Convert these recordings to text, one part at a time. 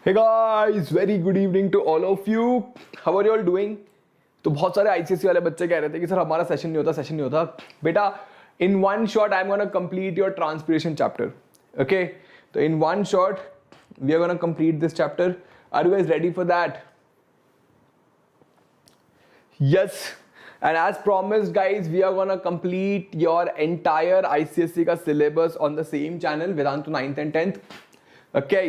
Hey guys, very good evening to all of you. How are you all doing? तो बहुत सारे ICSE वाले बच्चे कह रहे थे कि सर हमारा सेशन नहीं होता बेटा in one shot I am gonna complete your transpiration chapter. Okay, तो in one shot we are gonna complete this chapter. Are you guys ready for that? Yes. And as promised guys, we are gonna complete your entire ICSE का syllabus on the same channel, Vedantu 9th and 10th. Okay.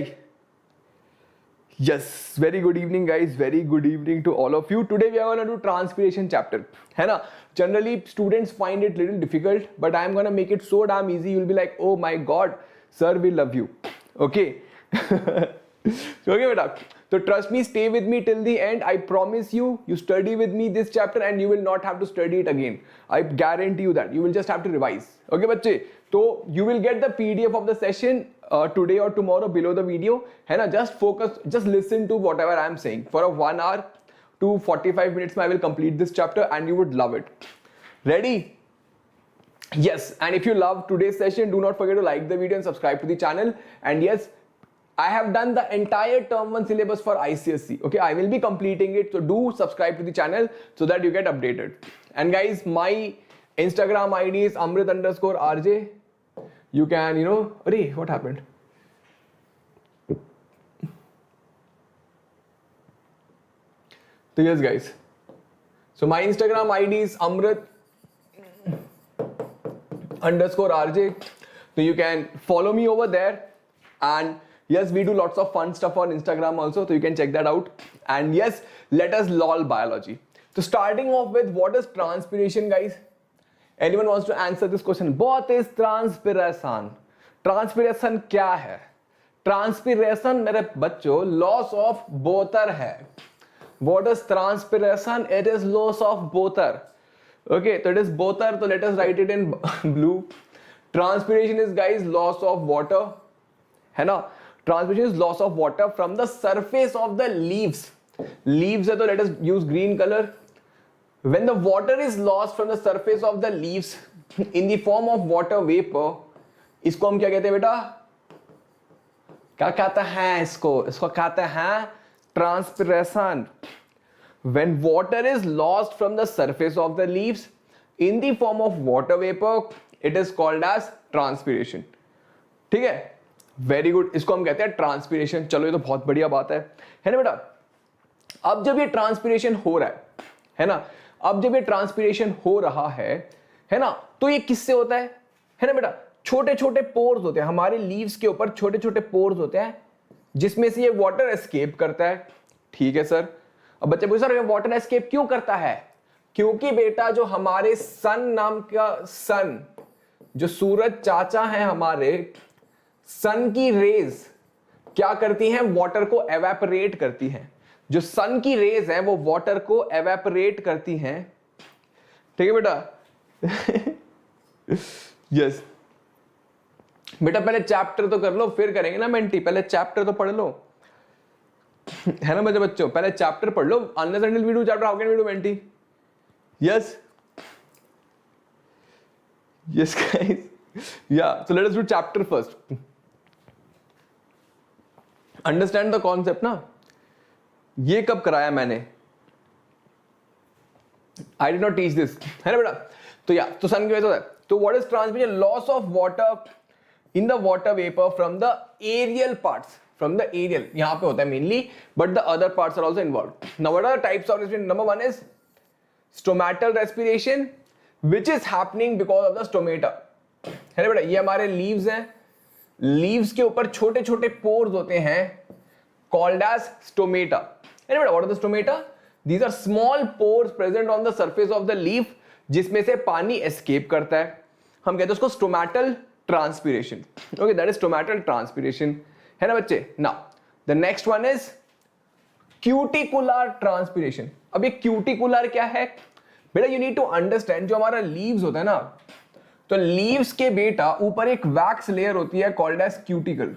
Yes, very good evening guys, very good evening to all of you. Today we are gonna do transpiration chapter. है ना? Generally students find it little difficult, but I am gonna make it so damn easy. You'll be like, oh my god, sir, we love you. Okay. Okay beta. So trust me, stay with me till the end. I promise you, you study with me this chapter and you will not have to study it again. I guarantee you that. You will just have to revise. Okay बच्चे? So you will get the PDF of the session today or tomorrow below the video. है ना? Just focus, just listen to whatever I am saying. For a 1 hour to 45 minutes, I will complete this chapter and you would love it. Ready? Yes. And if you love today's session, do not forget to like the video and subscribe to the channel. And yes, I have done the entire term 1 syllabus for ICSE. Okay, I will be completing it. So do subscribe to the channel so that you get updated. And guys, my Instagram ID is Amrit_RJ. You can, Arey, what happened? So yes guys. So my Instagram ID is Amrit_RJ. So you can follow me over there. And yes, we do lots of fun stuff on Instagram also, so you can check that out. And yes, let us lol biology. So starting off with, what is transpiration, guys? Anyone wants to answer this question? What is transpiration? Transpiration क्या है? Transpiration मेरे बच्चों loss of water है. What is transpiration? It is loss of water. Okay, so it is water. So let us write it in blue. Transpiration is, guys, loss of water. है ना? Transpiration is loss of water from the surface of the leaves. Leaves है तो let us use green color. When the water is lost from the surface of the leaves in the form of water vapor, इसको हम क्या कहते हैं बेटा? क्या कहते हैं इसको? इसको कहते हैं transpiration. When water is lost from the surface of the leaves in the form of water vapor, it is called as transpiration. ठीक है? Very good. इसको हम कहते हैं ट्रांसपिरेशन. चलो ये तो बहुत बढ़िया बात है ना बेटा? अब जब ये ट्रांसपिरेशन हो रहा है ना? अब जब ये ट्रांसपिरेशन हो रहा है ना? तो ये किससे होता है ना बेटा? छोटे छोटे पोर्स होते हैं हमारे लीव्स के ऊपर, छोटे छोटे पोर्स होते हैं जिसमें से ये वाटर एस्केप करता है. ठीक है सर. अब बच्चे पूछे सर ये वाटर एस्केप क्यों करता है? क्योंकि बेटा जो हमारे सन नाम का सन, जो सूरज चाचा है हमारे, सन की रेज क्या करती हैं? वाटर को एवेपोरेट करती हैं. जो सन की रेज है वो वाटर को एवेपोरेट करती हैं. ठीक है बेटा? यस बेटा, पहले चैप्टर तो कर लो, फिर करेंगे ना मेंटी. पहले चैप्टर तो पढ़ लो, है ना बच्चों? पहले चैप्टर पढ़ लो. Unless until we do chapter, how can we do Menti? Yes yes guys. Yeah, so let us do chapter first. Understand the concept ना? ये कब कराया मैंने? I did not teach this. है ना बेटा? तो या तो सन की वजह से. तो what is transpiration? Loss of water in the water vapor from the aerial parts. From the aerial, यहाँ पे होता है mainly, but the other parts are also involved. Now what are the types of respiration? Number one is stomatal respiration, which is happening because of the stomata. है ना बेटा? ये हमारे leaves हैं. लीव्स के ऊपर छोटे छोटे पोर्स होते हैं कॉल्ड एज स्टोमेटा. है ना बेटा? What are the stomata? These are small pores present on the surface of the leaf जिसमें से पानी एस्केप करता है. हम कहते हैं उसको stomatal transpiration. Okay, that is stomatal transpiration. है ना बच्चे? Now the next one is cuticular transpiration. अब ये क्यूटिकुलर क्या है बेटा? यू नीड टू अंडरस्टैंड, जो हमारा लीव्स होता है ना, तो लीव्स के बेटा ऊपर एक वैक्स लेयर होती है कॉल्ड एज क्यूटिकल.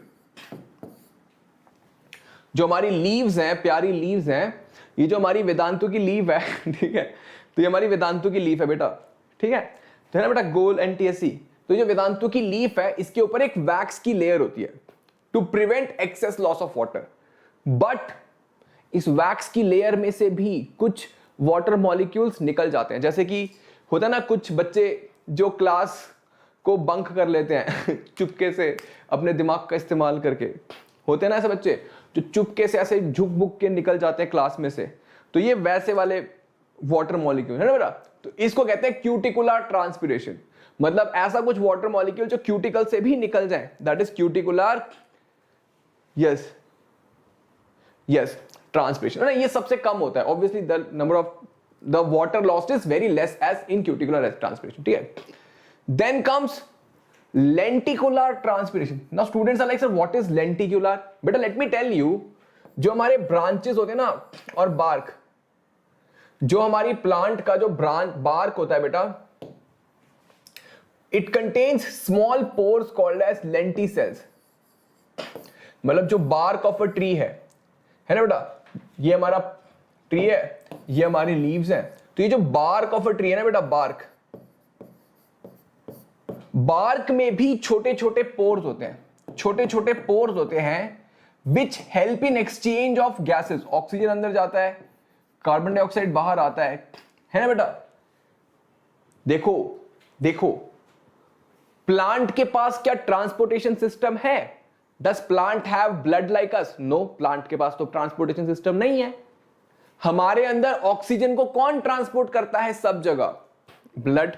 जो हमारी लीव्स हैं, प्यारी लीव्स हैं, ये जो हमारी वेदांतु की लीव है, ठीक है? तो ये हमारी वेदांतु की लीफ है बेटा. ठीक है? तो है ना बेटा गोल एनटीएससी. तो जो वेदांतु की लीफ है इसके ऊपर एक वैक्स की लेयर होती है to prevent excess loss of water. But इस वैक्स की लेयर में से भी कुछ वाटर मॉलिक्यूल्स निकल जाते हैं। जैसे कि होता है ना, कुछ बच्चे जो क्लास को बंक कर लेते हैं चुपके से अपने दिमाग का इस्तेमाल करके, होते हैं ना ऐसे बच्चे जो चुपके से ऐसे झुक बुक के निकल जाते हैं क्लास में से, तो ये वैसे वाले वाटर मॉलिक्यूल है ना बेटा। तो इसको कहते हैं क्यूटिकुलर ट्रांसपिरेशन, मतलब ऐसा कुछ वाटर मॉलिक्यूल जो क्यूटिकल से भी निकल जाए, that is cuticular yes transpiration है ना। ये सबसे कम होता है, obviously the number of the water lost is very less as in cuticular transpiration, ठीक है। Then comes lenticular transpiration. Now students are like sir what is lenticular? बेटा लेट मी टेल यू, जो हमारे ब्रांचेस होते हैं ना और bark, जो हमारी प्लांट का जो बार्क होता है बेटा, it contains small pores called as lenticels. मतलब जो बार्क ऑफ अ ट्री है ना बेटा, ये हमारा ट्री है, ये हमारी लीव्स हैं, तो ये जो बार्क ऑफ अ ट्री है ना बेटा, बार्क में भी छोटे छोटे पोर्स होते हैं, छोटे छोटे पोर्स होते हैं which help in exchange of gases. Oxygen अंदर जाता है, कार्बन डाइऑक्साइड बाहर आता है ना बेटा। देखो प्लांट के पास क्या ट्रांसपोर्टेशन सिस्टम है? Does plant have blood like us? No, plant के पास तो ट्रांसपोर्टेशन सिस्टम नहीं है। हमारे अंदर ऑक्सीजन को कौन ट्रांसपोर्ट करता है सब जगह? ब्लड।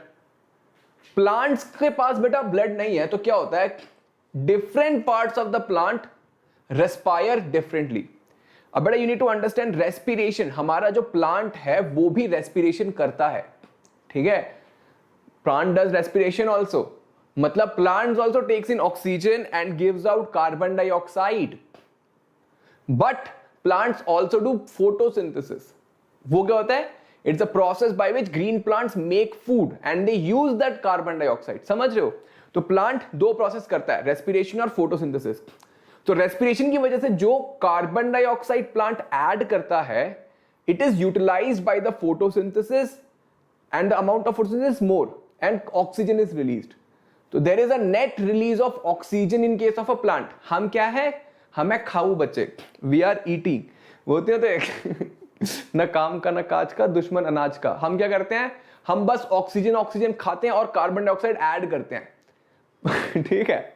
प्लांट्स के पास बेटा ब्लड नहीं है, तो क्या होता है, different parts of the plant respire differently. अब बेटा you need to understand respiration, हमारा जो प्लांट है वो भी रेस्पिरेशन करता है, ठीक है। प्लांट डज रेस्पिरेशन ऑल्सो, मतलब plants also takes in oxygen and gives out carbon dioxide, but plants also do photosynthesis. वो क्या होता है? It's a process by which green plants make food and they use that carbon dioxide. समझ रहे हो? तो plant दो process करता है, रेस्पिरेशन और फोटोसिंथेसिस। तो रेस्पिरेशन की वजह से जो कार्बन डाइऑक्साइड प्लांट ऐड करता है, it is utilised by the photosynthesis and the amount of photosynthesis more and oxygen is released. तो there is a net release of oxygen in case of a plant. हम क्या है? हम है खाऊ बच्चे, वी आर ईटिंग। बोलते हैं तो न काम का न काज का, दुश्मन अनाज का। हम क्या करते हैं? हम बस ऑक्सीजन खाते हैं और कार्बन डाइऑक्साइड ऐड करते हैं ठीक है,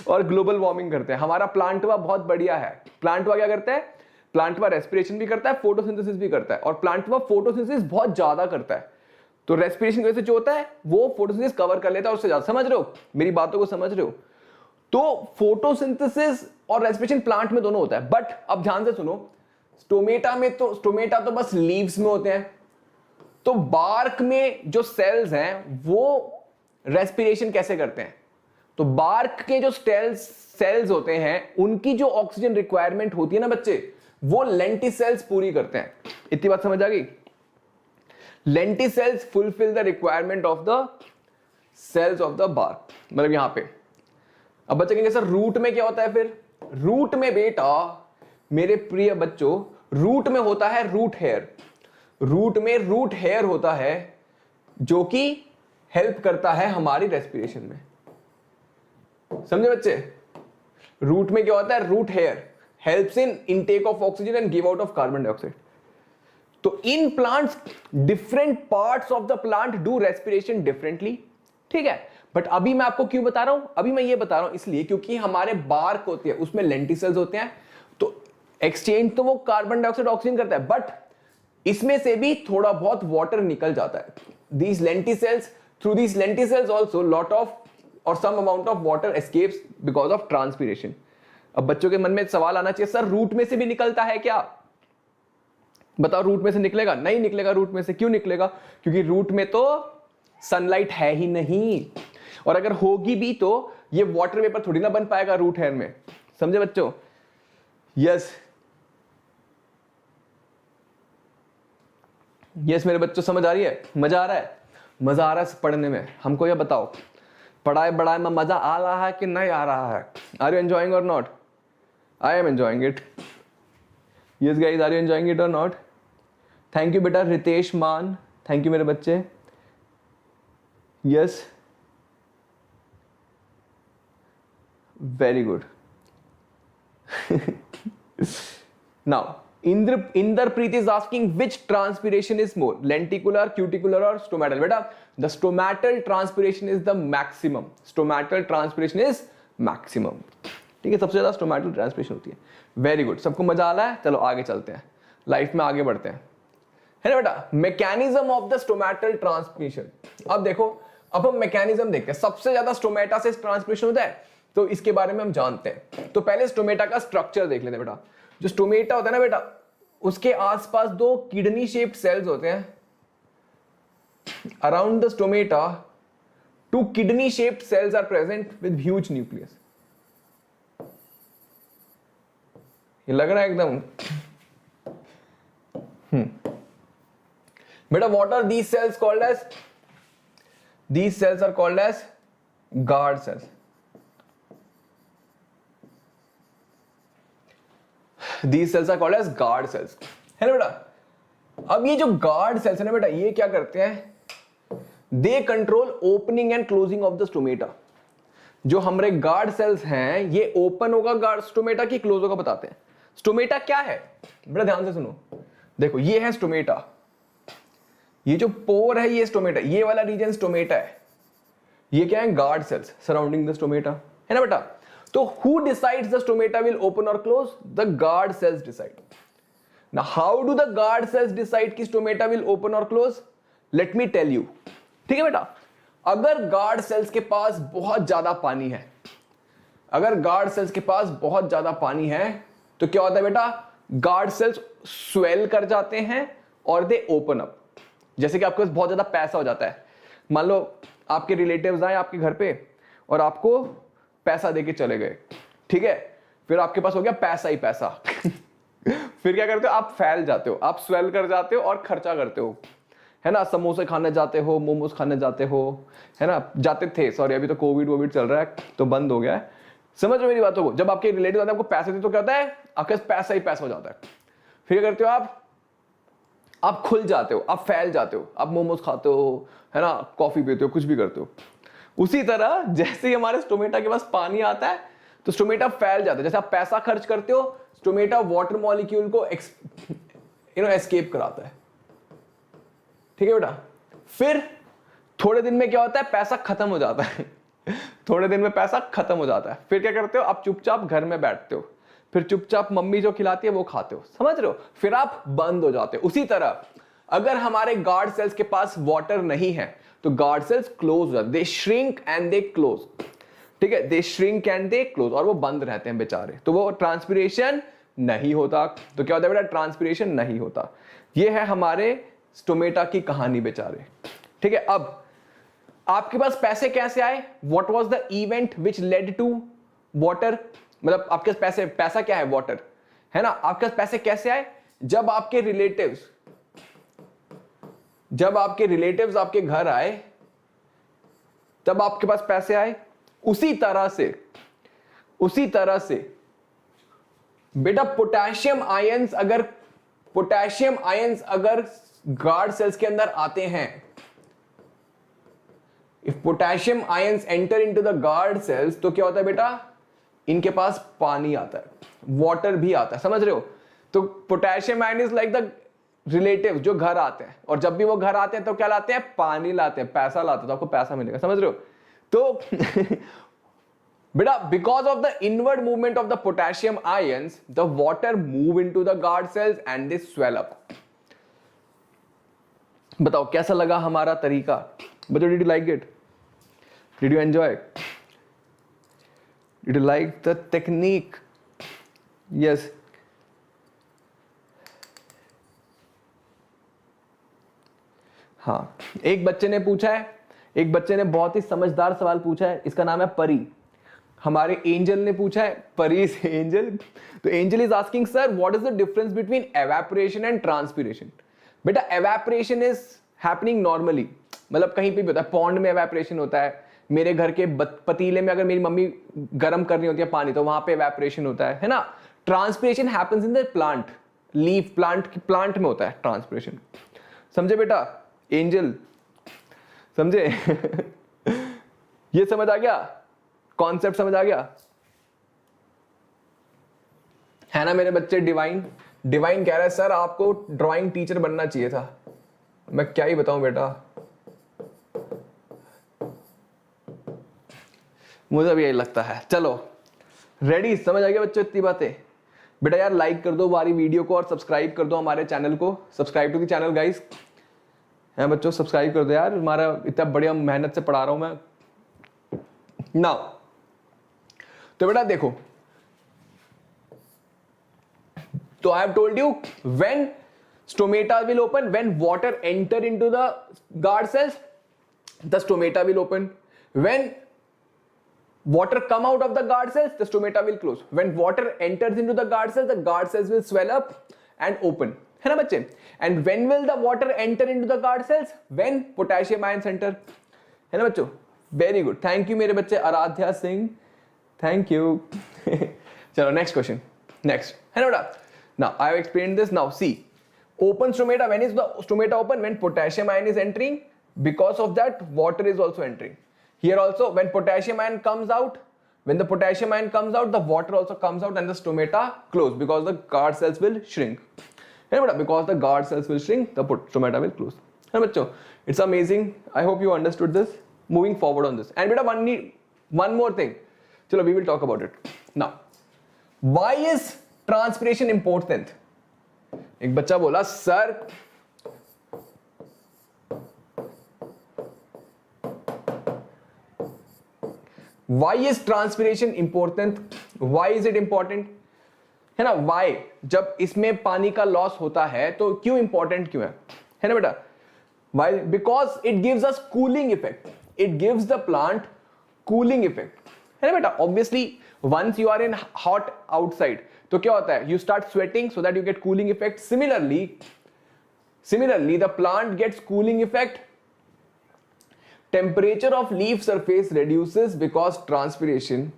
और ग्लोबल वार्मिंग करते हैं। हमारा प्लांटवा बहुत बढ़िया है। प्लांटवा क्या करता है? प्लांटवा रेस्पिरेशन भी करता है, फोटोसिंथेसिस भी करता है, और प्लांटवा फोटोसिंथेसिस बहुत ज्यादा करता है। तो रेस्पिरेशन की वजह से जो होता है वो फोटोसिंथेसिस कवर कर लेता है उससे ज्यादा। समझ रहे हो मेरी बातों को? समझ रहे हो? तो फोटोसिंथेसिस और रेस्पिरेशन प्लांट में दोनों होता है। बट अब ध्यान से सुनो, स्टोमेटा तो बस लीव्स में होते हैं। तो बार्क में जो सेल्स हैं वो रेस्पिरेशन कैसे करते हैं? तो बार्क के जो सेल्स होते हैं उनकी जो ऑक्सीजन रिक्वायरमेंट होती है ना बच्चे, वो लेंटिसेल्स पूरी करते हैं। इतनी बात समझ आ गई? Lenticels fulfil the requirement of the cells of the bark, मतलब यहां पे। अब बच्चे कहेंगे सर रूट में क्या होता है? फिर रूट में बेटा मेरे प्रिय बच्चों, रूट में होता है रूट हेयर। रूट में रूट हेयर होता है जो कि हेल्प करता है हमारी रेस्पिरेशन में। समझे बच्चे? रूट में क्या होता है? Root hair helps in intake of oxygen and give out of carbon dioxide. तो in plants different parts of the plant do respiration differently, ठीक है। बट अभी मैं आपको क्यों बता रहा हूं? अभी मैं ये बता रहा हूं इसलिए क्योंकि हमारे बार्क होती है उसमें लेंटिसेल्स होते हैं, तो एक्सचेंज तो वो कार्बन डाइऑक्साइड ऑक्सीजन करता है, बट इसमें से भी थोड़ा बहुत वाटर निकल जाता है। these lenticels, through these lenticels also lot of or some amount of water escapes because of transpiration. अब बच्चों के मन में सवाल आना चाहिए, सर रूट में से भी निकलता है क्या? बताओ, रूट में से निकलेगा? नहीं निकलेगा। रूट में से क्यों निकलेगा? क्योंकि रूट में तो सनलाइट है ही नहीं, और अगर होगी भी तो ये वाटर वेपर थोड़ी ना बन पाएगा रूट हेयर में। समझे बच्चों? यस यस मेरे बच्चों, समझ आ रही है? मजा आ रहा है? मजा आ रहा है पढ़ने में? हमको ये बताओ, पढ़ाई बढ़ाई में मजा आ रहा है कि नहीं आ रहा है? Are you enjoying or not? I am enjoying it. Yes guys, are you enjoying it or not? Thank you बेटा रितेश मान, थैंक यू मेरे बच्चे। Yes very good Now, Inderpreet is asking which transpiration is more, lenticular, cuticular or stomatal? Beta, the stomatal transpiration is the maximum. Stomatal transpiration is maximum. ठीक है, सबसे ज्यादा stomatal transpiration होती है. Very good, सबको मजा आ रहा है. चलो आगे चलते हैं, लाइफ में आगे बढ़ते हैं, है ना बेटा. Mechanism of the stomatal transpiration. अब देखो, अब हम मैकेनिज्म देखते हैं. सबसे ज्यादा स्टोमेटा से ट्रांसपिरेशन होता है, तो इसके बारे में हम जानते हैं. तो पहले स्टोमेटा का स्ट्रक्चर देख लेते हैं बेटा. जो स्टोमेटा होता है ना बेटा, उसके आसपास दो किडनी शेप्ड सेल्स होते हैं. Around the stomata two kidney shaped cells are present with huge nucleus. ये लग रहा है एकदम. बेटा, what are these cells called as? These cells are called as guard cells. These cells are called as guard cells. है ना बेटा. अब ये जो guard cells है ना बेटा, ये क्या करते हैं? They control opening and closing of the stomata. जो हमारे guard cells हैं, ये open होगा guard stomata की close होगा बताते हैं. Stomata क्या है बेटा? ध्यान से सुनो. देखो, ये है stomata. ये जो पोर है ये स्टोमेटा, ये वाला रीजन स्टोमेटा है. ये क्या है? Guard cells surrounding the stomata, है ना बेटा. तो who decides the stomata will open और close? The guard cells decide. Now how do the guard cells decide कि स्टोमेटा विल ओपन और close? Let me tell you. ठीक है बेटा, अगर गार्ड सेल्स के पास बहुत ज्यादा पानी है, अगर गार्ड सेल्स के पास बहुत ज्यादा पानी है, तो क्या होता है बेटा? गार्ड सेल्स स्वेल कर जाते हैं और दे ओपन अप. जैसे कि आपके पास बहुत ज्यादा पैसा हो जाता है. मान लो आपके रिलेटिव्स आए आपके घर पे और आपको पैसा देके चले गए. ठीक है, फिर आपके पास हो गया पैसा ही पैसा. फिर क्या करते हो? आप फैल जाते हो, आप स्वेल कर जाते हो और खर्चा करते हो, है ना. समोसे खाने जाते हो, मोमोज खाने जाते हो, है ना. जाते थे, सॉरी अभी तो कोविड चल रहा है तो बंद हो गया है. समझ रहे हो मेरी बातों को? जब आपके रिलेटिव आते हैं आपको पैसे देते तो क्या होता है? आपके पास पैसा ही पैसा हो जाता है. फिर क्या करते हो आप खुल जाते हो, आप फैल जाते हो, आप मोमोज खाते हो, है ना, कॉफी पीते हो, कुछ भी करते हो. उसी तरह जैसे ही हमारे स्टोमेटा के पास पानी आता है तो स्टोमेटा फैल जाता है. जैसे आप पैसा खर्च करते हो, स्टोमेटा वाटर मॉलिक्यूल को एस्केप कराता है. ठीक है बेटा. फिर थोड़े दिन में क्या होता है? पैसा खत्म हो जाता है. थोड़े दिन में पैसा खत्म हो जाता है. फिर क्या करते हो? आप चुपचाप घर में बैठते हो, फिर चुपचाप मम्मी जो खिलाती है वो खाते हो. समझ रहे हो? फिर आप बंद हो जाते हो. उसी तरह अगर हमारे गार्ड सेल्स के पास वाटर नहीं है तो गार्ड सेल्स क्लोज हो जाते, दे श्रिंक एंड दे क्लोज. ठीक है, दे श्रिंक एंड दे क्लोज, और वो बंद रहते हैं बेचारे. तो वो ट्रांसपिरेशन नहीं होता. तो क्या होता है बेटा? ट्रांसपिरेशन नहीं होता. ये है हमारे स्टोमेटा की कहानी बेचारे. ठीक है, अब आपके पास पैसे कैसे आए? What was the event which led to water? मतलब आपके पास पैसा क्या है? वाटर, है ना. आपके पास पैसे कैसे आए? जब आपके रिलेटिव्स आपके घर आए तब आपके पास पैसे आए. उसी तरह से बेटा पोटेशियम आयंस अगर गार्ड सेल्स के अंदर आते हैं, if potassium ions enter into the guard sales, तो क्या होता है बेटा? इनके पास पानी आता है, वाटर भी आता है. समझ रहे हो? तो potassium ion is like the relative जो घर आते हैं, और जब भी वो घर आते हैं तो क्या लाते हैं? पानी लाते हैं, पैसा लाते हैं. तो आपको पैसा मिलेगा. समझ रहे हो? तो बेटा because of the inward movement of the potassium ions, the water move into the guard sales and they swell up. बताओ कैसा लगा हमारा तरीका? बच्चों, did you like it? Did you enjoy? Did you like the technique? Yes. हाँ, एक बच्चे ने पूछा है, एक बच्चे ने बहुत ही समझदार सवाल पूछा है. इसका नाम है परी. हमारे एंजल ने पूछा है, परी से एंजल. तो angel is asking sir what is the difference between evaporation and transpiration? बेटा एवेपोरेशन इज हैपनिंग नॉर्मली, मतलब कहीं पे भी होता है. पॉन्ड में एवेपोरेशन होता है, मेरे घर के पतीले में अगर मेरी मम्मी गर्म कर रही होती है पानी तो वहां पे एवेपोरेशन होता है ना. Transpiration happens in the plant, leaf plant में होता है ट्रांसपिरेशन. समझे बेटा? एंजल समझे? ये समझ आ गया? कॉन्सेप्ट समझ आ गया है ना मेरे बच्चे डिवाइन? डिवाइन कह रहा है सर आपको ड्राइंग टीचर बनना चाहिए था। मैं क्या ही बताऊं बेटा, मुझे भी यही लगता है। चलो रेडी, समझ आ गया बच्चों इतनी बातें? बेटा यार लाइक कर दो हमारी वीडियो को और सब्सक्राइब कर दो हमारे चैनल को। Subscribe to the channel guys, है बच्चों, सब्सक्राइब कर दो यार, हमारा इतना बढ़िया मेहनत से पढ़ा रहा हूं मैं ना। तो बेटा देखो, तो I have told you when stomata will open, when water enter into the guard cells, the stomata will open. When water come out of the guard cells, the stomata will close. When water enters into the guard cells will swell up and open, है ना बच्चे? And when will the water enter into the guard cells? When potassium ions enter, है ना बच्चों? Very good, thank you मेरे बच्चे Aaradhya Singh, thank you. चलो next question, next, है ना बेटा? Now I have explained this. Now see, open stomata, when is the stomata open? When potassium ion is entering, because of that water is also entering. Here also when potassium ion comes out, when the potassium ion comes out, the water also comes out and the stomata close because the guard cells will shrink. Because the guard cells will shrink, the stomata will close. It's amazing. I hope you understood this. Moving forward on this, and beta one more thing. Chalo, we will talk about it now. Why is transpiration important? एक बच्चा बोला sir why is transpiration important? Why is it important? है ना, why? जब इसमें पानी का loss होता है तो क्यों इंपॉर्टेंट क्यों है ना बेटा? Why? Because it gives us cooling effect. It gives the plant cooling effect, है ना बेटा? Obviously once you are in hot outside, तो क्या होता है? You start sweating so that you get cooling effect. Similarly, the plant gets cooling effect. Temperature of leaf surface reduces because transpiration.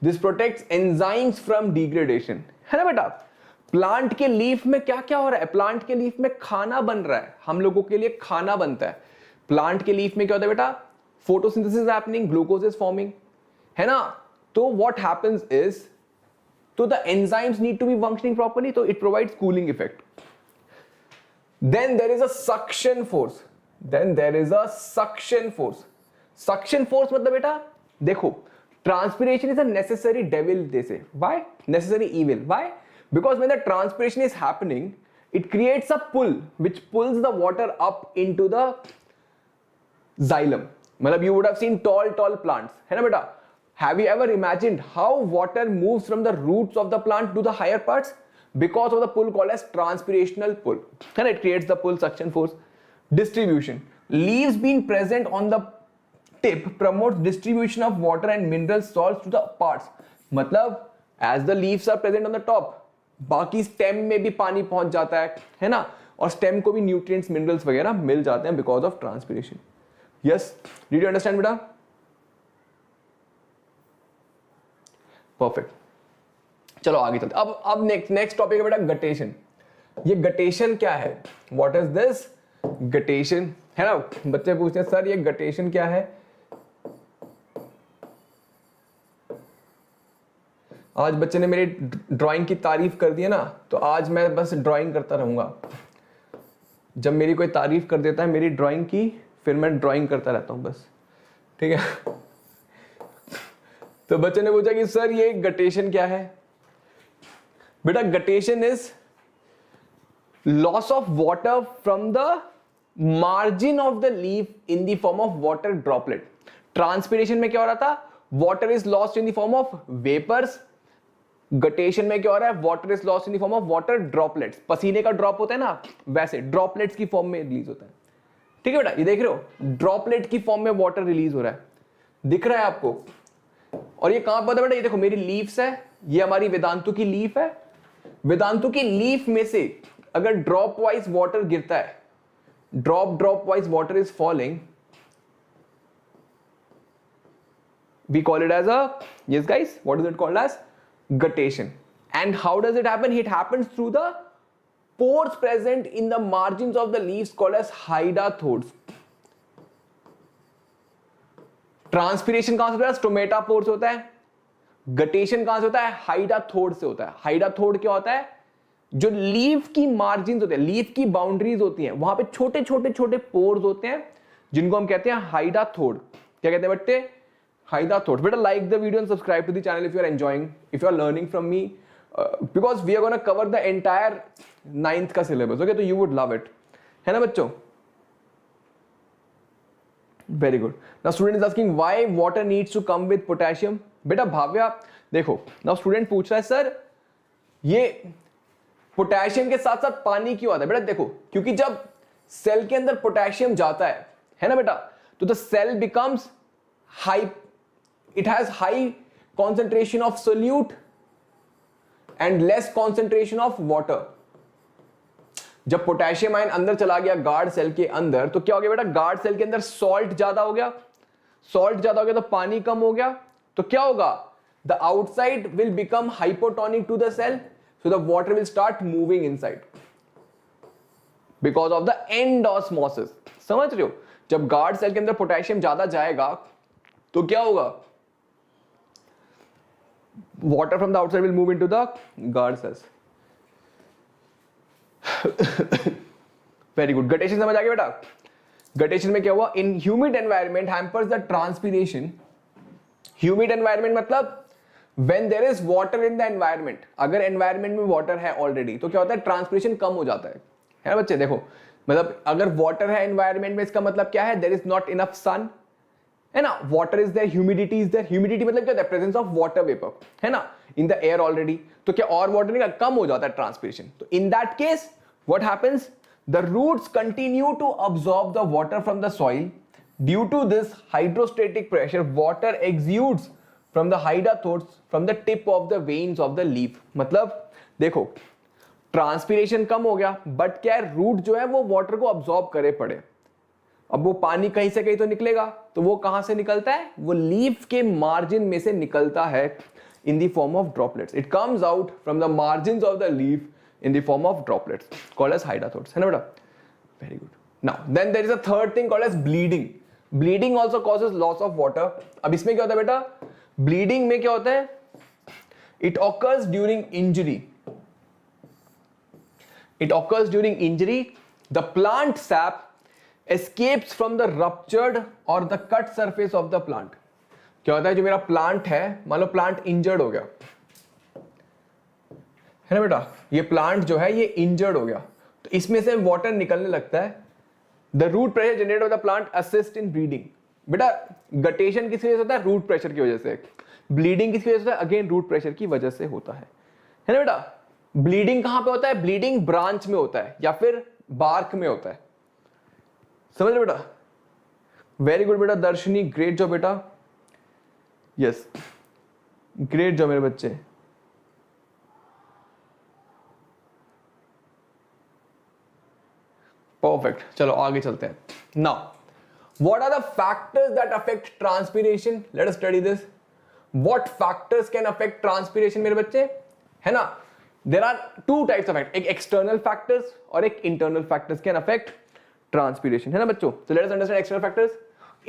This protects enzymes from degradation. है ना बेटा? Plant के leaf में क्या क्या हो रहा है? प्लांट के लीफ में खाना बन रहा है, हम लोगों के लिए खाना बनता है। प्लांट के लीफ में क्या होता है बेटा? Photosynthesis happening, glucose is forming, है ना? तो what happens is, so the enzymes need to be functioning properly, so it provides cooling effect. Then there is a suction force. Suction force मतलब बेटा देखो, transpiration is a necessary devil, they say. Why? Necessary evil. Why? Because when the transpiration is happening, it creates a pull which pulls the water up into the xylem. मतलब you would have seen tall plants, है ना बेटा? Have you ever imagined how water moves from the roots of the plant to the higher parts? Because of the pull called as transpirational pull. And it creates the pull suction force. Distribution. Leaves being present on the tip promotes distribution of water and mineral salts to the parts. मतलब as the leaves are present on the top, बाकी stem में भी पानी पहुंच जाता है ना? और stem को भी nutrients, minerals वगैरह मिल जाते हैं because of transpiration. Yes, did you understand बेटा? परफेक्ट, चलो आगे चलते। अब नेक्स्ट टॉपिक है बेटा गटेशन। ये गटेशन क्या है? व्हाट इज दिस गटेशन, है ना? बच्चे पूछते हैं सर ये गटेशन क्या है? आज बच्चे ने मेरी ड्राइंग की तारीफ कर दी है ना, तो आज मैं बस ड्राइंग करता रहूंगा। जब मेरी कोई तारीफ कर देता है मेरी ड्राइंग की, फिर मैं ड्राइंग करता रहता हूं बस, ठीक है? तो बच्चे ने पूछा कि सर ये गटेशन क्या है? बेटा guttation is loss of water from the margin of the leaf in the form of water droplet. Transpiration में क्या हो रहा था? Water is lost in the form of vapours. Guttation में क्या हो रहा है? Water is lost in the form of water droplets. पसीने का ड्रॉप होता है ना, वैसे ड्रॉपलेट्स की फॉर्म में रिलीज होता है, ठीक है बेटा? ये देख रहे हो, ड्रॉपलेट की फॉर्म में वाटर रिलीज हो रहा है, दिख रहा है आपको? और ये कहां पर बेटा? ये देखो मेरी लीव्स है, ये हमारी वेदांतु की लीफ है। वेदांतु की लीफ में से अगर ड्रॉप वाइज वाटर गिरता है, drop wise water is falling, we call it as a, yes guys, what is it called as? Guttation. And how does it happen? It happens through the pores present in the margins of the leaves called as hydathodes. Transpiration कहां से होता है? Stomata pore से होता है। Guttation कहां से होता है? हाइडाथोड से होता है। हाइडाथोड क्या होता है? जो लीफ की मार्जिन होते हैं, लीफ की बाउंड्रीज होती हैं, वहां पे छोटे छोटे छोटे पोर्स होते हैं जिनको हम कहते हैं हाइडाथोड। क्या कहते हैं बट्टे? हाइडाथोड। बेटा like the video and subscribe to the channel if you are enjoying, if you are learning from me, because we are gonna cover the entire 9th का सिलेबस। ओके, तो यू वुड लव इट, है ना बच्चों? Very good. Now student is asking why water needs to come with potassium. बेटा भाव्या देखो, now student पूछ रहा है सर ये पोटेशियम के साथ साथ पानी क्यों आता है? बेटा देखो, क्योंकि जब सेल के अंदर पोटेशियम जाता है ना बेटा, तो the cell becomes high, it has high concentration of solute and less concentration of water. जब पोटेशियम आयन अंदर चला गया गार्ड सेल के अंदर, तो क्या हो गया बेटा? गार्ड सेल के अंदर सॉल्ट ज्यादा हो गया, सॉल्ट ज्यादा हो गया तो पानी कम हो गया, तो क्या होगा? The outside will become hypotonic to the cell, so the water will start moving inside because of the endosmosis। समझ रहे हो? जब गार्ड सेल के अंदर पोटेशियम ज्यादा जाएगा तो क्या होगा? water from the outside will move into the guard cells। Very good. Guttation समझ आ गया बेटा? गटेशन में क्या हुआ? इन humid environment hampers the transpiration. Humid environment मतलब when there is water in the environment, अगर एनवायरमेंट में वाटर है ऑलरेडी तो क्या होता है? ट्रांसपिरेशन कम हो जाता है ना बच्चे? देखो मतलब अगर वाटर है एनवायरमेंट में, इसका मतलब क्या है? There is not enough sun, है ना? Water is there, humidity is there. Humidity मतलब क्या होता है? प्रेजेंस ऑफ वाटर वेपर, है ना, इन द एयर ऑलरेडी। तो क्या और वाटर निकल, कम हो जाता है ट्रांसपिरेशन। तो in that case what happens? The roots continue to absorb the water from the soil. Due to this hydrostatic pressure water exudes from the hydathodes from the tip of the veins of the leaf। मतलब देखो transpiration कम हो गया, but क्या है? Root जो है वो water को अब्सॉर्ब करे पड़े। अब वो पानी कहीं से कहीं तो निकलेगा, तो वो कहां से निकलता है? वो लीफ के मार्जिन में से निकलता है in the form of droplets. It comes out from the margins of the leaf in the form of droplets called as hydathodes, है ना बेटा? Very good. Now then there is a third thing called as bleeding. Bleeding also causes loss of water. अब इसमें क्या होता है बेटा? Bleeding में क्या होता है? It occurs during injury. It occurs during injury. The plant sap escapes from the ruptured और the cut surface of the plant. क्या होता है? जो मेरा प्लांट है, मान लो प्लांट इंजर्ड हो गया, है ना बेटा? ये प्लांट जो है ये इंजर्ड हो गया, तो इसमें से वाटर निकलने लगता है। The root pressure generated by the plant assist in bleeding. बेटा गटेशन किस वजह से होता है? रूट प्रेशर की वजह से। ब्लीडिंग किस वजह से होता है? अगेन रूट प्रेशर की वजह से होता है ना बेटा? ब्लीडिंग कहां पे होता है? ब्लीडिंग ब्रांच में होता है या फिर बार्क में होता है। समझ लो बेटा? वेरी गुड बेटा दर्शनी, ग्रेट जॉब बेटा। यस, ग्रेट जॉब मेरे बच्चे। परफेक्ट। चलो आगे चलते हैं। Now what are the factors that affect transpiration? Let us study this. What factors can affect transpiration मेरे बच्चे, है ना? There are two types of factors, एक external factors और एक internal factors can affect transpiration, है ना बच्चों? So let us understand external factors.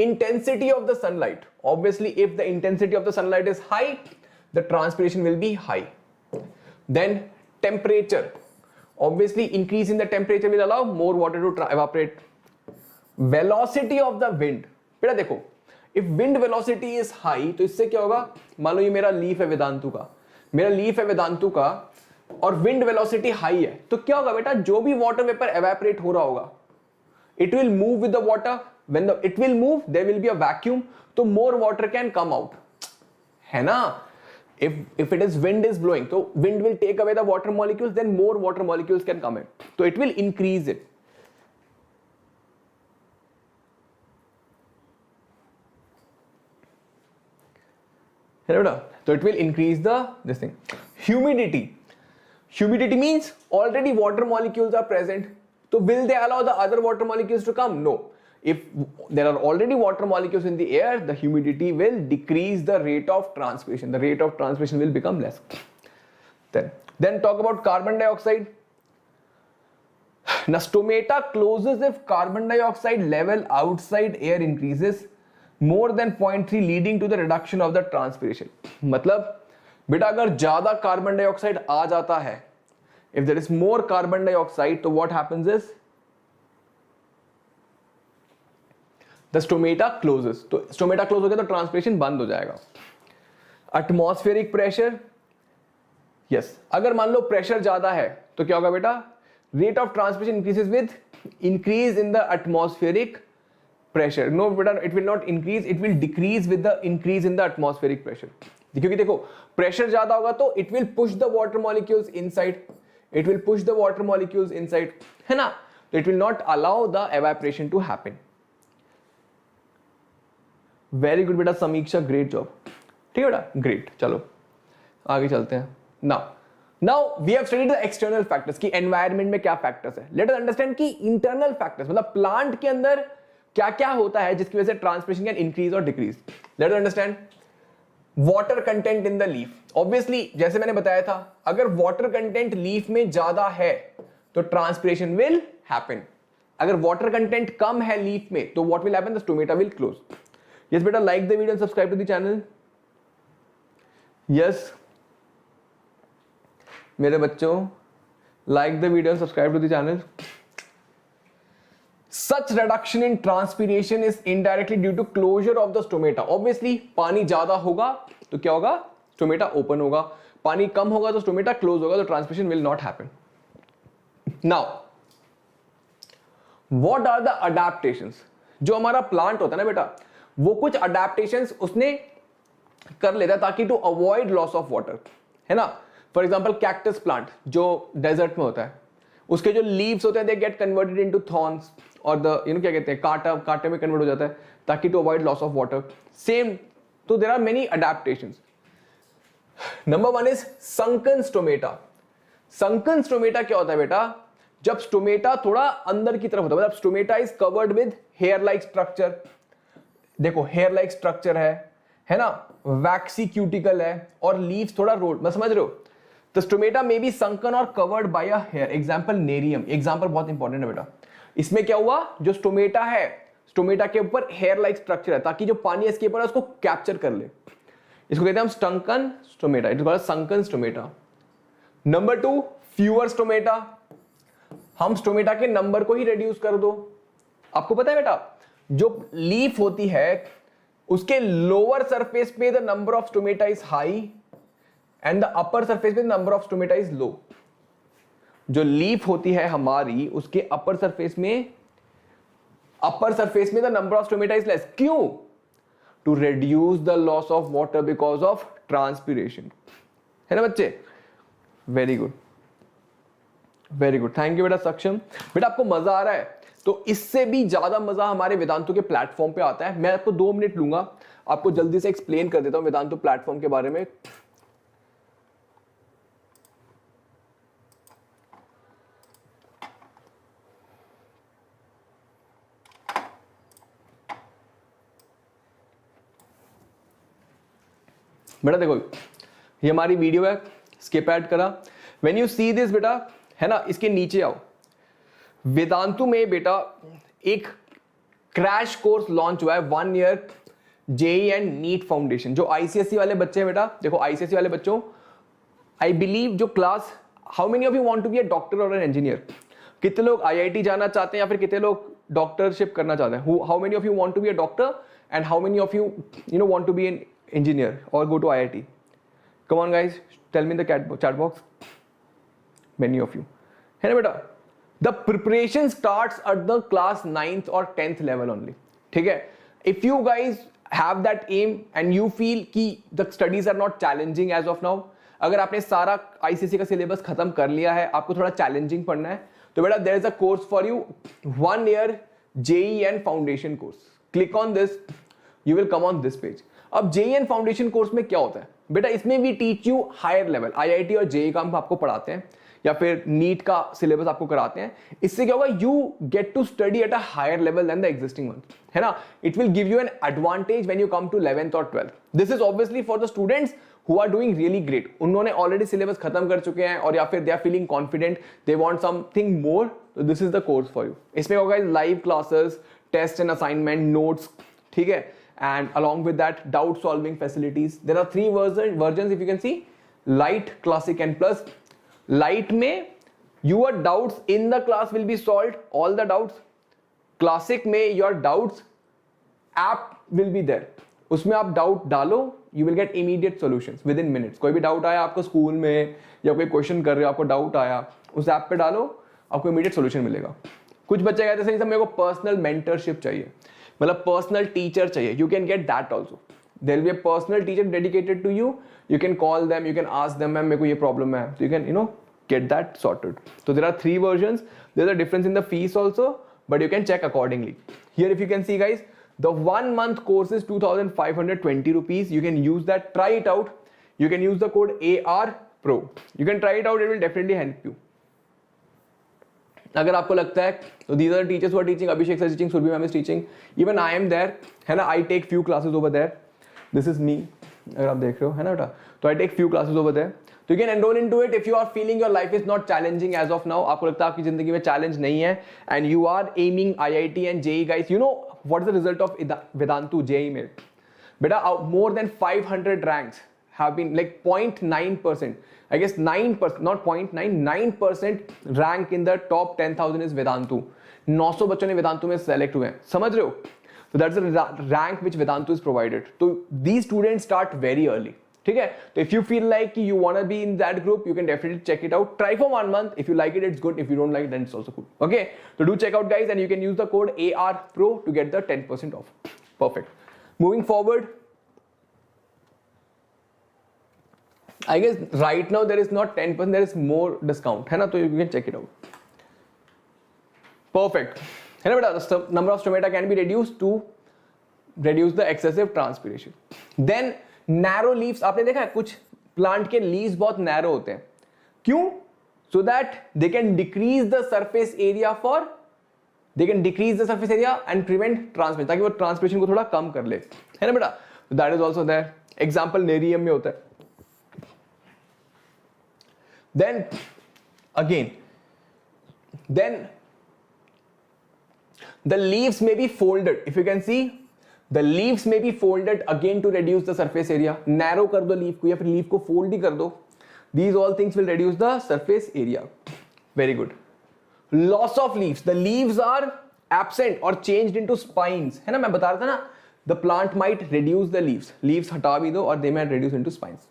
Intensity of the sunlight. Obviously if the intensity of the sunlight is high, the transpiration will be high. Then temperature. Obviously increase in the temperature will allow more water to evaporate. Velocity of the wind. बेटा देखो, if wind velocity is high तो इससे क्या होगा? मान लो ये मेरा leaf है वेदांतु का, मेरा लीफ है वेदांतु का और विंड वेलोसिटी हाई है, तो क्या होगा बेटा? जो भी वाटर वेपर एवेपोरेट हो रहा होगा, it will move with the water. When it will move there will be a vacuum, तो more water can come out, है ना? if it is wind is blowing, तो wind will take away the water molecules, then more water molecules can come in, so it will increase it. So it will increase the this thing. Humidity means already water molecules are present, so will they allow the other water molecules to come? No. If there are already water molecules in the air, the humidity will decrease the rate of transpiration. The rate of transpiration will become less. Then talk about carbon dioxide. Now stomata closes if carbon dioxide level outside air increases more than 0.3, leading to the reduction of the transpiration. मतलब बेटा अगर ज्यादा carbon dioxide आ जाता है If there is more carbon dioxide, तो what happens is the stomata closes. तो stomata close हो गया तो ट्रांसपिरेशन बंद हो जाएगा. एटमॉस्फेरिक प्रेशर, यस, अगर मान लो प्रेशर ज्यादा है तो क्या होगा बेटा, rate of transpiration increases with increase in the atmospheric pressure. No बेटा, it will not increase, it will decrease with the increase in the atmospheric pressure. क्योंकि देखो प्रेशर ज्यादा होगा तो it will push the water molecules inside, it will push the water molecules inside, है ना. तो it will not allow the evaporation to happen. Very good बेटा Samiksha, great job. ठीक है बेटा, ग्रेट. चलो आगे चलते हैं. Now we have studied the external factors कि एनवायरनमेंट में क्या फैक्टर्स है. लेट अस अंडरस्टैंड कि इंटरनल फैक्टर्स मतलब प्लांट के अंदर क्या क्या होता है जिसकी वजह से ट्रांसपिरेशन कैन इंक्रीज और decrease. Let us understand water content in the leaf. Obviously जैसे मैंने बताया था, अगर वाटर कंटेंट लीफ में ज्यादा है तो ट्रांसपिरेशन विल हैपन. अगर वाटर कंटेंट कम है लीफ में तो what will happen, the stomata will close. Yes बेटा, like the video and subscribe to the channel. Yes मेरे बच्चों, like the video and subscribe to the channel. Such reduction in transpiration is indirectly due to closure of the stomata. Obviously, पानी ज्यादा होगा तो क्या होगा, stomata open होगा. पानी कम होगा तो स्टोमेटा क्लोज होगा, तो transpiration will not happen. Now what are the adaptations. जो हमारा प्लांट होता है ना बेटा, वो कुछ अडेप्टेशंस उसने कर लेता है ताकि to avoid loss of water, है ना. फॉर एग्जाम्पल कैक्टस प्लांट जो डेजर्ट में होता है, उसके जो लीव्स होते हैं they get converted into thorns और द क्या कहते हैं, कांटे में कन्वर्ट हो जाता है ताकि to avoid loss of water. Same, तो there are many adaptations. Number one is sunken stomata. Sunken stomata क्या होता है बेटा, जब स्टोमेटा थोड़ा अंदर की तरफ होता है, मतलब stomata is covered with hair like structure. देखो हेयर लाइक स्ट्रक्चर है ना, वैक्सी क्यूटिकल है और लीव्स थोड़ा रोड, मैं समझ रहे हो. The stomata may be sunken or covered by a hair. Example nerium. Example बहुत इंपॉर्टेंट है बेटा. इसमें क्या हुआ, जो स्टोमेटा है, स्टोमेटा के ऊपर हेयर लाइक स्ट्रक्चर है ताकि जो पानी एस्केप हो रहा है उसको कैप्चर कर ले. इसको कहते हैं हम sunken stomata. It is called sunken stomata. Number two, fewer stomata. हम स्टोमेटा के नंबर को ही रिड्यूस कर दो. आपको पता है बेटा, जो लीफ होती है उसके लोअर सरफेस पे the number of stomata is high and the upper surface पे number of stomata is low. जो लीफ होती है हमारी, उसके अपर सरफेस में the number of stomata is less. क्यों? To reduce the loss of water because of transpiration, है ना बच्चे. Very good, very good, thank you बेटा सक्षम. बेटा आपको मजा आ रहा है, तो इससे भी ज्यादा मजा हमारे वेदांतु के प्लेटफॉर्म पे आता है. मैं आपको 2 मिनट लूंगा, आपको जल्दी से एक्सप्लेन कर देता हूं वेदांतु प्लेटफॉर्म के बारे में. बेटा देखो ये हमारी वीडियो है, स्किप ऐड करा. व्हेन यू सी दिस बेटा, है ना, इसके नीचे आओ. वेदांतु में बेटा एक क्रैश कोर्स लॉन्च हुआ है, 1 year JEE and NEET foundation. जो आईसीएसई वाले बच्चे हैं बेटा, देखो आईसीएसई वाले बच्चों, आई बिलीव जो class, how many of you want to be a doctor or an engineer. कितने लोग आईआईटी जाना चाहते हैं या फिर कितने लोग डॉक्टरशिप करना चाहते हैं. How many of you want to be a doctor and how many of you want to be an engineer or go to IIT? Come on guys, tell me in the chat box. Many of you, है ना बेटा. The preparation starts at the class 9th or 10th level only. ठीक है. If you guys have that aim and you feel कि the studies are not challenging as of now, अगर आपने सारा ICSE का सिलेबस खत्म कर लिया है, आपको थोड़ा चैलेंजिंग पढ़ना है, तो बेटा there is a course for you, 1 year JEE and foundation course. Click on this, you will come on this page. अब जेई एंड फाउंडेशन कोर्स में क्या होता है बेटा, इसमें we teach you higher level. IIT और जेई का हम आपको पढ़ाते हैं या फिर नीट का सिलेबस आपको कराते हैं. इससे क्या होगा, you get to study at a higher level then the existing one, है ना. It will give you an advantage when you come to 11th और 12th. This is obviously for the students who are doing really great. उन्होंने already syllabus खत्म कर चुके हैं और या फिर they are feeling confident, they want something more, तो this is the course for you. इसमें होगा live classes, test and assignment, notes, ठीक है. And along with that, doubt solving facilities. There are 3 versions if you can see: light, classic and plus. Light में Your doubts in the class will be solved, all the doubts. Classic में your doubts app will be there. उसमें आप doubt डालो, you will get immediate solutions within minutes. कोई भी doubt आया आपको school में या कोई क्वेश्चन कर रहे हो, आपको डाउट आया, उस ऐप पे डालो, आपको इमीडिएट सोल्यूशन मिलेगा. कुछ बच्चे कहते हैं सर मेरे को पर्सनल मेंटरशिप चाहिए, मतलब पर्सनल टीचर चाहिए. You can get that also. There will be a personal teacher dedicated to you. You can call them, you can ask them, ma'am मेरे को ये प्रॉब्लम है, तो you can get that sorted. So there are 3 versions. There's a difference in the fees also, but you can check accordingly. Here if you can see guys, the 1 month course is 2,520 rupees. You can use that, try it out. You can use the code AR Pro. You can try it out, it will definitely help you. अगर आपको लगता है तो these are the teachers who are teaching. Abhishek sir is teaching, Surbhi ma'am is teaching. Even I am there, है ना. I take few classes over there. This is me. अगर आप देख रहे हो, है ना बेटा, तो I take few classes over there. So you can enroll into it if you are feeling your life is not challenging as of now. आपको लगता है आपकी जिंदगी में चैलेंज नहीं है and you are aiming IIT and JEE guys. You know what is the result of Vedantu JEE में? बेटा more than 500 ranks have been like 0.9%. I guess 9%, not 0.9, 9% rank in the top 10,000 is Vedantu. 900 बच्चों ने वेदांतु में select हुए हैं, समझ रहे हो? So that's the rank which Vedantu is provided. So these students start very early. ठीक है, तो if you feel like you wanna be in that group, you can definitely check it out. Try for 1 month. If you like it, it's good. If you don't like it, then it's also cool. Okay, so do check out guys, and you can use the code AR Pro to get the 10% off. Perfect. Moving forward, I guess right now there is not 10%, there is more discount, है ना, तो you can check it out. Perfect. है ना बेटा, the number of stomata can be reduced to reduce the excessive transpiration. Then narrow leaves, आपने देखा है कुछ प्लांट के लीव्स बहुत नैरो होते हैं, क्यों? So that they can decrease the surface area and prevent transmission, ताकि वो ट्रांसमिशन को थोड़ा कम कर ले, है ना बेटा. That is also there. Example nerium में होता है. Then again the leaves may be folded. If you can see, the leaves may be folded again to reduce the surface area. Narrow कर दो लीव को या फिर लीव को fold ही कर दो. These all things will reduce the surface area. Very good. Loss of leaves. The leaves are absent or changed into spines. है ना, मैं बता रहा था ना, the plant might reduce the leaves. Leaves हटा भी दो और they might reduce into spines.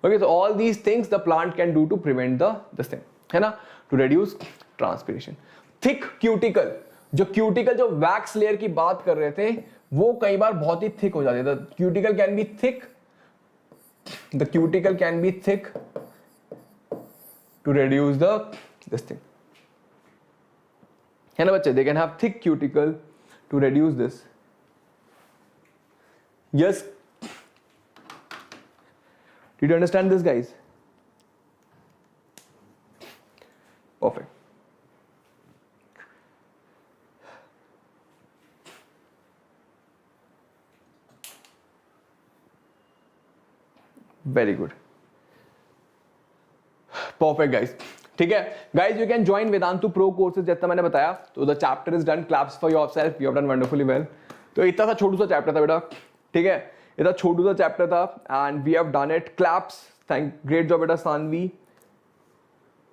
Okay, so all these things the plant can do to prevent this thing, है ना, to reduce transpiration. Thick cuticle. जो क्यूटिकल, जो wax layer की बात कर रहे थे, वो कई बार बहुत ही थिक हो जाती है. The cuticle can be thick, the cuticle can be thick to reduce this thing, है ना बच्चे. They can have thick cuticle to reduce this. Yes, did you understand this guys? Perfect. Very good, perfect guys. ठीक है guys, you can join Vedantu pro courses, जैसा मैंने बताया. तो the chapter is done. Claps for yourself, you have done wonderfully well. तो इतना सा छोटू सा चैप्टर था बेटा, ठीक है, इतना छोटू सा चैप्टर था and we have done it. Claps, thank, great job बेटा सानवी,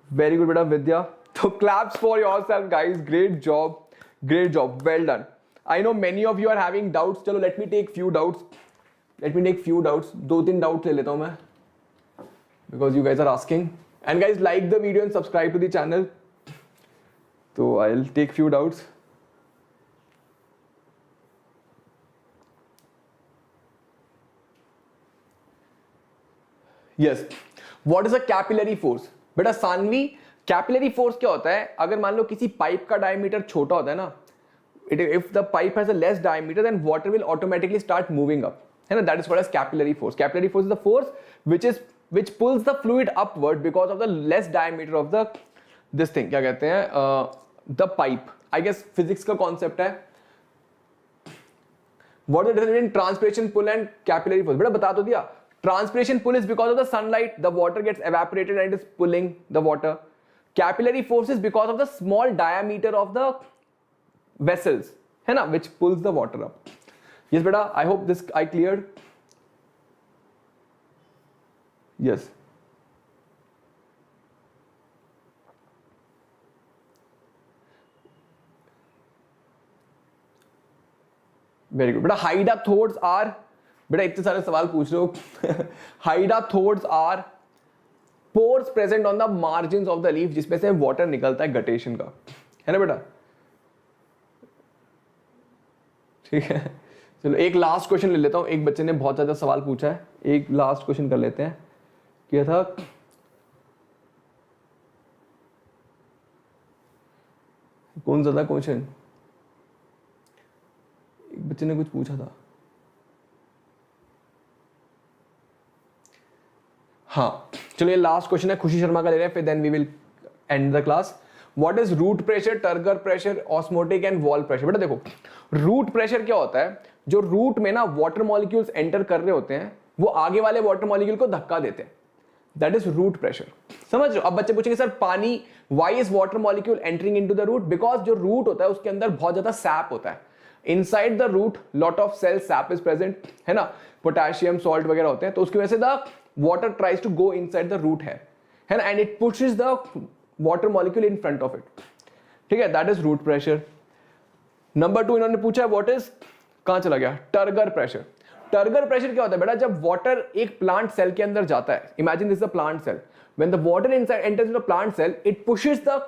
वेरी गुड बेटा विद्या. तो claps for yourself guys, great job, well done. I know many of you are having doubts. चलो let me take few doubts. 2-3 doubt ले लेता हूं मैं, because you guys are asking. And guys like the video and subscribe to the channel. तो I will take few doubts. Yes, what is a capillary force? बेटा Saanvi, capillary force क्या होता है? अगर मान लो किसी पाइप का डायमीटर छोटा होता है ना, if the pipe has a less diameter, then water will automatically start moving up, है ना. That is called as capillary force. Capillary force is the force which pulls the fluid upward because of the less diameter of this thing. क्या कहते हैं? The pipe. I guess physics का concept है. What is the difference between transpiration pull and capillary force? बेटा बता तो दिया. Transpiration pull is because of the sunlight. The water gets evaporated and it is pulling the water. Capillary force is because of the small diameter of the vessels, है ना, which pulls the water up. Yes beta, I hope this I cleared. Yes. Very good बेटा. Hydathodes are, बेटा इतने सारे सवाल पूछ रहे हो. Hydathodes are pores present on the margin of the leaf जिसमें से वाटर निकलता है गटेशन का, है ना बेटा. ठीक है, चलो एक लास्ट क्वेश्चन ले लेता हूं. एक बच्चे ने बहुत ज्यादा सवाल पूछा है, एक लास्ट क्वेश्चन कर लेते हैं. क्या था? कौन सा था क्वेश्चन? एक बच्चे ने कुछ पूछा था. हाँ चलो ये लास्ट क्वेश्चन है, खुशी शर्मा का ले रहे हैं, फिर then we will end the class. What is root pressure, turgor pressure, osmotic and wall pressure? बेटा देखो, रूट प्रेशर क्या होता है? जो रूट में ना वाटर मॉलिक्यूल्स एंटर कर रहे होते हैं वो आगे वाले वाटर मॉलिक्यूल को धक्का देते हैं. That is root pressure. समझ रहे हो? अब बच्चे पूछेंगे सर पानी, why is water molecule entering into the root? Because जो रूट होता है उसके अंदर बहुत ज्यादा सैप होता है. Inside the root lot of cell sap is present, है ना, पोटेशियम सॉल्ट वगैरह होते हैं, तो उसकी वजह से the water tries to go inside the root है ना, and it pushes the water molecule in front of it. ठीक है, that is root pressure. Number 2 इन्होंने पूछा व्हाट इज, कहां चला गया, टर्गर प्रेशर. टर्गर प्रेशर क्या होता है बेटा? जब वाटर एक प्लांट सेल के अंदर जाता है, imagine this is a plant cell, when the water inside enters into the plant cell it pushes the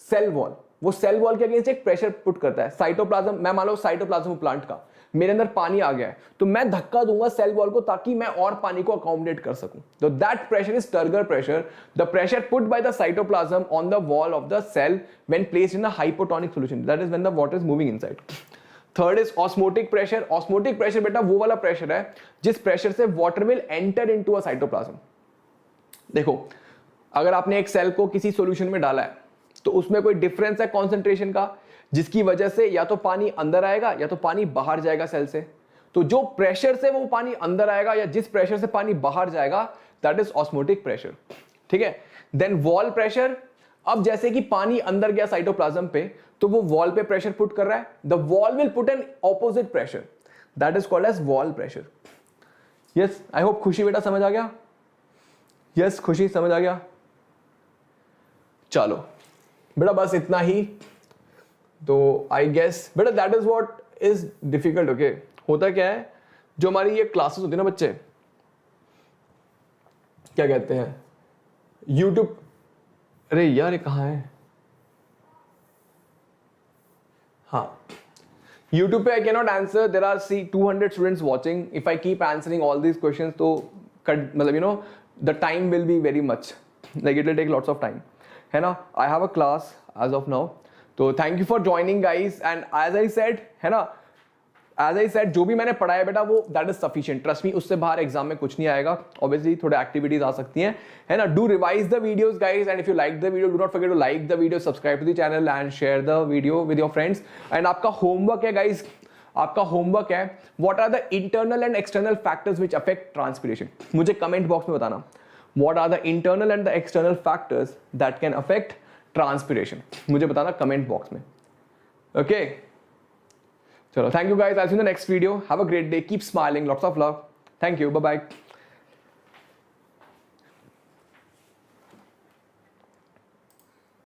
cell wall. वो सेल वॉल के अगेंस्ट एक प्रेशर पुट करता है. साइटोप्लाज्म, मैं मान लो साइटोप्लाज्म प्लांट का, मेरे अंदर पानी आ गया है तो मैं धक्का दूंगा सेल वॉल को ताकि मैं और पानी को अकोमोडेट कर सकूं. तो that pressure is turgor pressure. The pressure put by the cytoplasm on the wall of the cell when placed in a hypotonic solution, that is when the water is moving inside. Third is osmotic pressure. Osmotic pressure बेटा वो वाला pressure है जिस pressure से water will enter into a cytoplasm. देखो, अगर आपने एक सेल को किसी सॉल्यूशन में डाला है तो उसमें कोई डिफरेंस है कॉन्सेंट्रेशन का, जिसकी वजह से या तो पानी अंदर आएगा या तो पानी बाहर जाएगा सेल से. तो जो प्रेशर से वो पानी अंदर आएगा या जिस प्रेशर से पानी बाहर जाएगा, दैट इज ऑस्मोटिक प्रेशर. ठीक है. Then wall pressure. अब जैसे कि पानी अंदर गया साइटोप्लाज्म पे तो वो वॉल पे प्रेशर पुट कर रहा है. The wall will put an opposite pressure, that is called as wall pressure. Yes, I hope Khushi बेटा समझ आ गया. यस खुशी समझ आ गया. चलो बेटा बस इतना ही. तो आई गेस बेटा that is what is difficult. Okay, होता क्या है, जो हमारी ये क्लासेस होती है ना बच्चे, क्या कहते हैं, यूट्यूब, अरे यार ये कहाँ है, हाँ, YouTube पे I cannot answer. There are 200 students watching. If I keep answering all these questions, तो मतलब you know the time will be very much. Like it will take lots of time. है ना? I have a class as of now. तो thank you for joining guys. And as I said, है ना? As I said, जो भी मैंने पढ़ाया बेटा वो that is sufficient. Trust me, उससे बाहर एग्जाम में कुछ नहीं आएगा. Obviously थोड़े एक्टिविटीज आ सकती हैं, है ना? Do revise the videos guys, and if you like the video, do not forget to like the video, subscribe to the channel and share the video with your friends. And आपका homework है guys, आपका homework है what are the internal and external factors which affect transpiration. मुझे comment box में बताना what are the internal and the external factors that can affect transpiration. मुझे बताना comment box में. Okay. Chalo, thank you guys. I'll see you in the next video. Have a great day. Keep smiling. Lots of love. Thank you. Bye-bye.